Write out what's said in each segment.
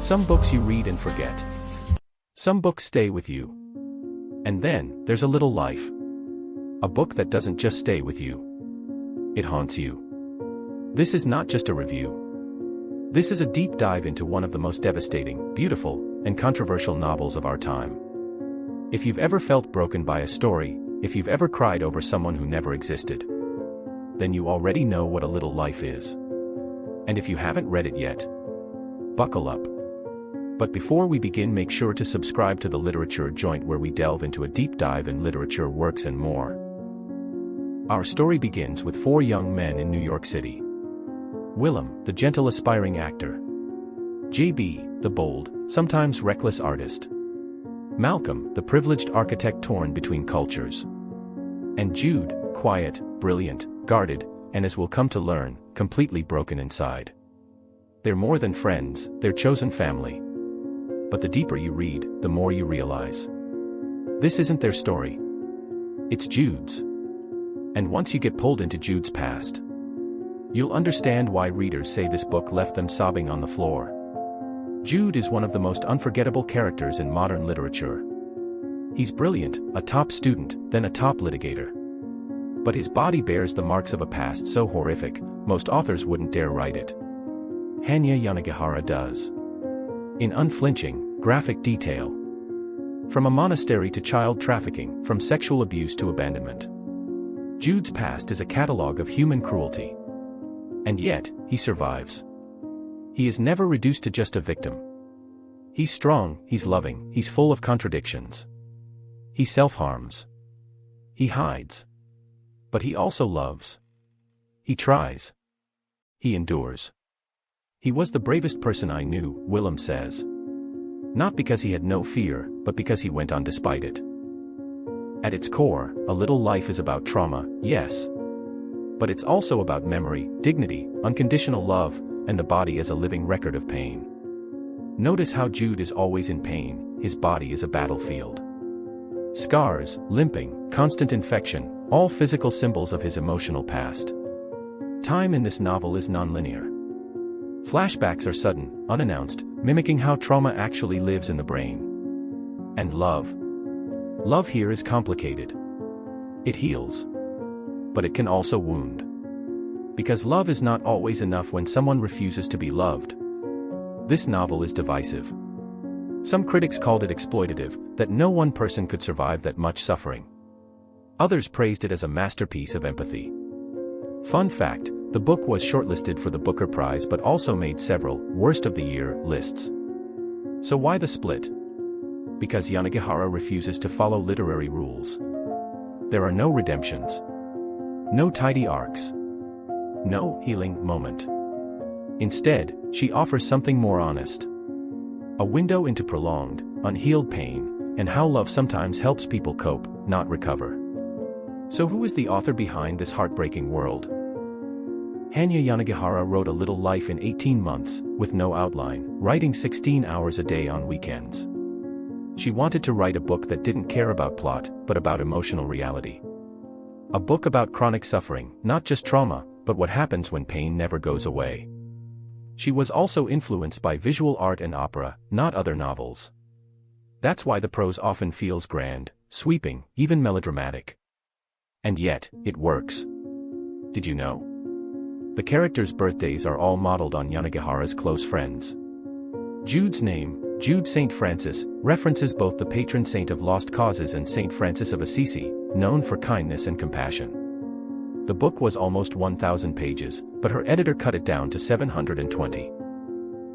Some books you read and forget. Some books stay with you. And then, there's A Little Life. A book that doesn't just stay with you. It haunts you. This is not just a review. This is a deep dive into one of the most devastating, beautiful, and controversial novels of our time. If you've ever felt broken by a story, if you've ever cried over someone who never existed, then you already know what A Little Life is. And if you haven't read it yet, buckle up. But before we begin, make sure to subscribe to the Literature Joint, where we delve into a deep dive in literature, works, and more. Our story begins with 4 young men in New York City. Willem, the gentle aspiring actor. J.B., the bold, sometimes reckless artist. Malcolm, the privileged architect torn between cultures. And Jude, quiet, brilliant, guarded, and as we'll come to learn, completely broken inside. They're more than friends, they're chosen family. But the deeper you read, the more you realize. This isn't their story. It's Jude's. And once you get pulled into Jude's past, you'll understand why readers say this book left them sobbing on the floor. Jude is one of the most unforgettable characters in modern literature. He's brilliant, a top student, then a top litigator. But his body bears the marks of a past so horrific, most authors wouldn't dare write it. Hanya Yanagihara does. In unflinching, graphic detail. From a monastery to child trafficking, from sexual abuse to abandonment. Jude's past is a catalogue of human cruelty. And yet, he survives. He is never reduced to just a victim. He's strong, he's loving, he's full of contradictions. He self-harms. He hides. But he also loves. He tries. He endures. He was the bravest person I knew, Willem says. Not because he had no fear, but because he went on despite it. At its core, A Little Life is about trauma, yes. But it's also about memory, dignity, unconditional love, and the body as a living record of pain. Notice how Jude is always in pain, his body is a battlefield. Scars, limping, constant infection, all physical symbols of his emotional past. Time in this novel is nonlinear. Flashbacks are sudden, unannounced, mimicking how trauma actually lives in the brain. And love. Love here is complicated. It heals. But it can also wound. Because love is not always enough when someone refuses to be loved. This novel is divisive. Some critics called it exploitative, that no one person could survive that much suffering. Others praised it as a masterpiece of empathy. Fun fact, the book was shortlisted for the Booker Prize but also made several Worst of the Year lists. So why the split? Because Yanagihara refuses to follow literary rules. There are no redemptions. No tidy arcs. No healing moment. Instead, she offers something more honest. A window into prolonged, unhealed pain, and how love sometimes helps people cope, not recover. So who is the author behind this heartbreaking world? Hanya Yanagihara wrote A Little Life in 18 months, with no outline, writing 16 hours a day on weekends. She wanted to write a book that didn't care about plot, but about emotional reality. A book about chronic suffering, not just trauma, but what happens when pain never goes away. She was also influenced by visual art and opera, not other novels. That's why the prose often feels grand, sweeping, even melodramatic. And yet, it works. Did you know? The characters' birthdays are all modeled on Yanagihara's close friends. Jude's name, Jude St. Francis, references both the patron saint of lost causes and St. Francis of Assisi, known for kindness and compassion. The book was almost 1,000 pages, but her editor cut it down to 720.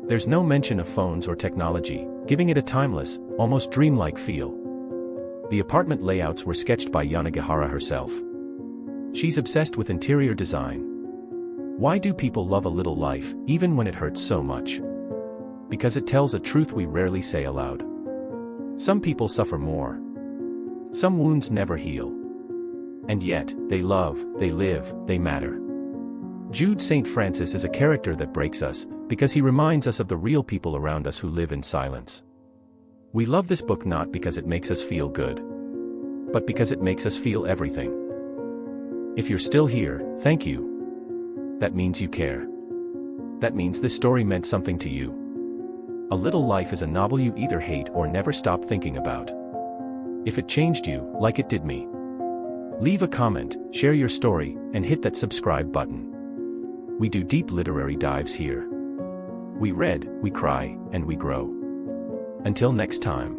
There's no mention of phones or technology, giving it a timeless, almost dreamlike feel. The apartment layouts were sketched by Yanagihara herself. She's obsessed with interior design. Why do people love A Little Life, even when it hurts so much? Because it tells a truth we rarely say aloud. Some people suffer more. Some wounds never heal. And yet, they love, they live, they matter. Jude St. Francis is a character that breaks us, because he reminds us of the real people around us who live in silence. We love this book not because it makes us feel good, but because it makes us feel everything. If you're still here, thank you. That means you care. That means this story meant something to you. A Little Life is a novel you either hate or never stop thinking about. If it changed you, like it did me, leave a comment, share your story, and hit that subscribe button. We do deep literary dives here. We read, we cry, and we grow. Until next time.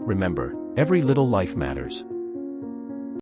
Remember, every little life matters.